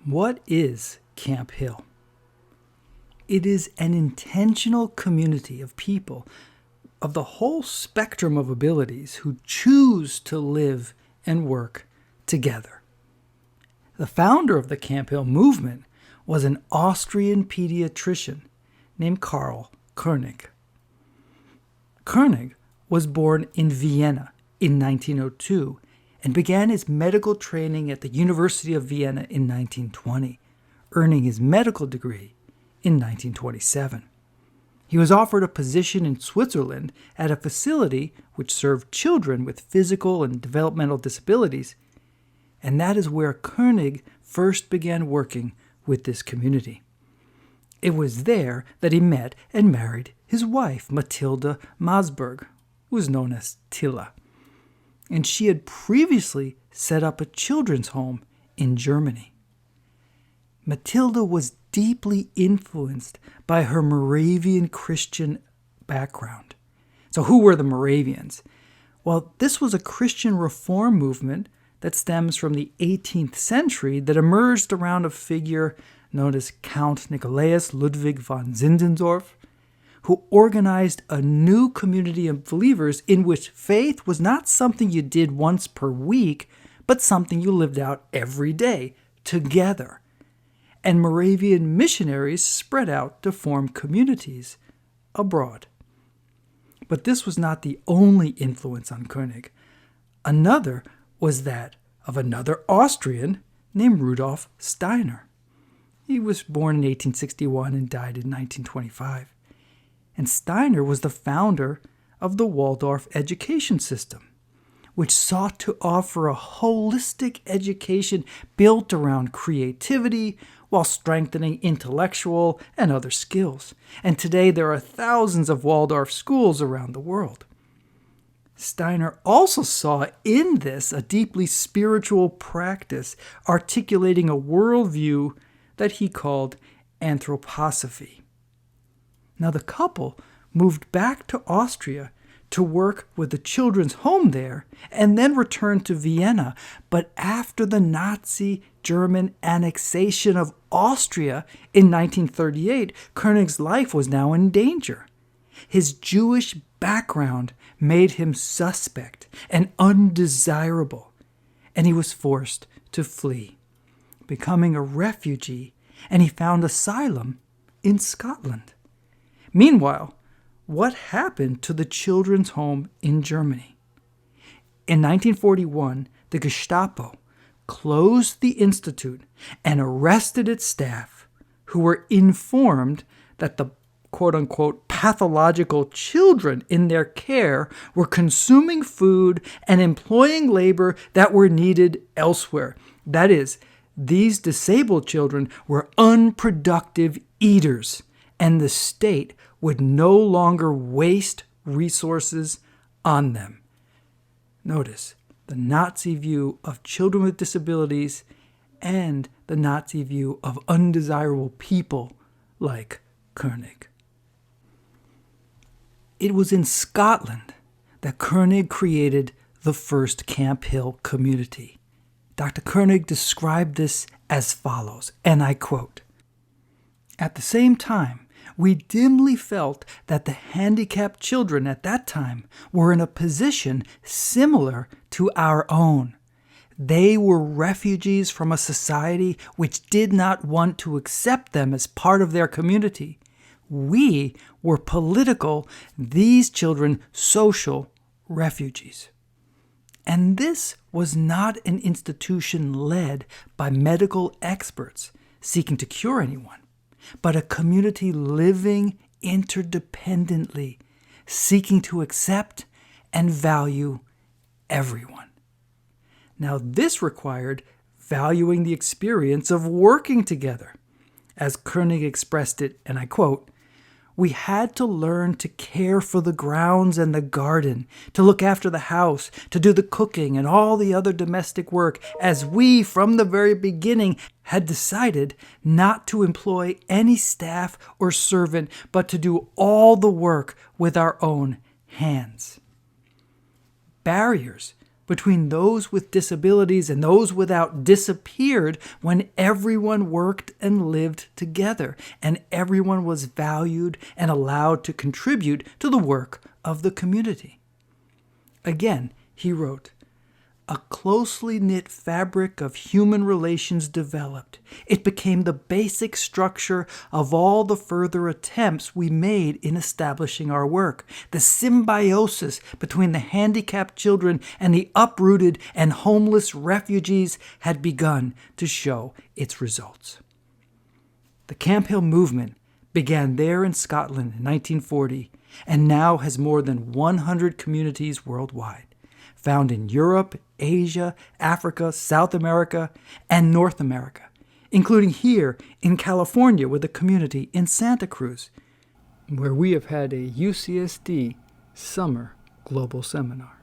What is Campill? It is an intentional community of people of the whole spectrum of abilities who choose to live and work together. The founder of the Campill movement was an Austrian pediatrician named Karl König. König was born in Vienna in 1902 and began his medical training at the University of Vienna in 1920, earning his medical degree in 1927. He was offered a position in Switzerland at a facility which served children with physical and developmental disabilities, and that is where König first began working with this community. It was there that he met and married his wife, Matilda Masberg, who was known as Tilla, and she had previously set up a children's home in Germany. Matilda was deeply influenced by her Moravian Christian background. So who were the Moravians? Well, this was a Christian reform movement that stems from the 18th century that emerged around a figure known as Count Nicolaus Ludwig von Zinzendorf, who organized a new community of believers in which faith was not something you did once per week, but something you lived out every day together. And Moravian missionaries spread out to form communities abroad. But this was not the only influence on König. Another was that of another Austrian named Rudolf Steiner. He was born in 1861 and died in 1925. And Steiner was the founder of the Waldorf education system, which sought to offer a holistic education built around creativity while strengthening intellectual and other skills. And today there are thousands of Waldorf schools around the world. Steiner also saw in this a deeply spiritual practice articulating a worldview that he called anthroposophy. Now the couple moved back to Austria to work with the children's home there and then returned to Vienna. But after the Nazi German annexation of Austria in 1938, König's life was now in danger. His Jewish background made him suspect and undesirable, and he was forced to flee, becoming a refugee, and he found asylum in Scotland. Meanwhile, what happened to the children's home in Germany? In 1941, the Gestapo closed the institute and arrested its staff, who were informed that the quote-unquote pathological children in their care were consuming food and employing labor that were needed elsewhere. That is, these disabled children were unproductive eaters, and the state would no longer waste resources on them. Notice the Nazi view of children with disabilities and the Nazi view of undesirable people like König. It was in Scotland that König created the first Campill community. Dr. König described this as follows, and I quote, "At the same time, we dimly felt that the handicapped children at that time were in a position similar to our own. They were refugees from a society which did not want to accept them as part of their community. We were political, these children social refugees." And this was not an institution led by medical experts seeking to cure anyone, but a community living interdependently, seeking to accept and value everyone. Now, this required valuing the experience of working together. As König expressed it, and I quote, "We had to learn to care for the grounds and the garden, to look after the house, to do the cooking and all the other domestic work, as we, from the very beginning, had decided not to employ any staff or servant, but to do all the work with our own hands." Barriers between those with disabilities and those without disappeared when everyone worked and lived together, and everyone was valued and allowed to contribute to the work of the community. Again, he wrote, "A closely knit fabric of human relations developed. It became the basic structure of all the further attempts we made in establishing our work. The symbiosis between the handicapped children and the uprooted and homeless refugees had begun to show its results." The Campill movement began there in Scotland in 1940 and now has more than 100 communities worldwide, found in Europe, Asia, Africa, South America, and North America, including here in California with a community in Santa Cruz, where we have had a UCSD Summer Global Seminar.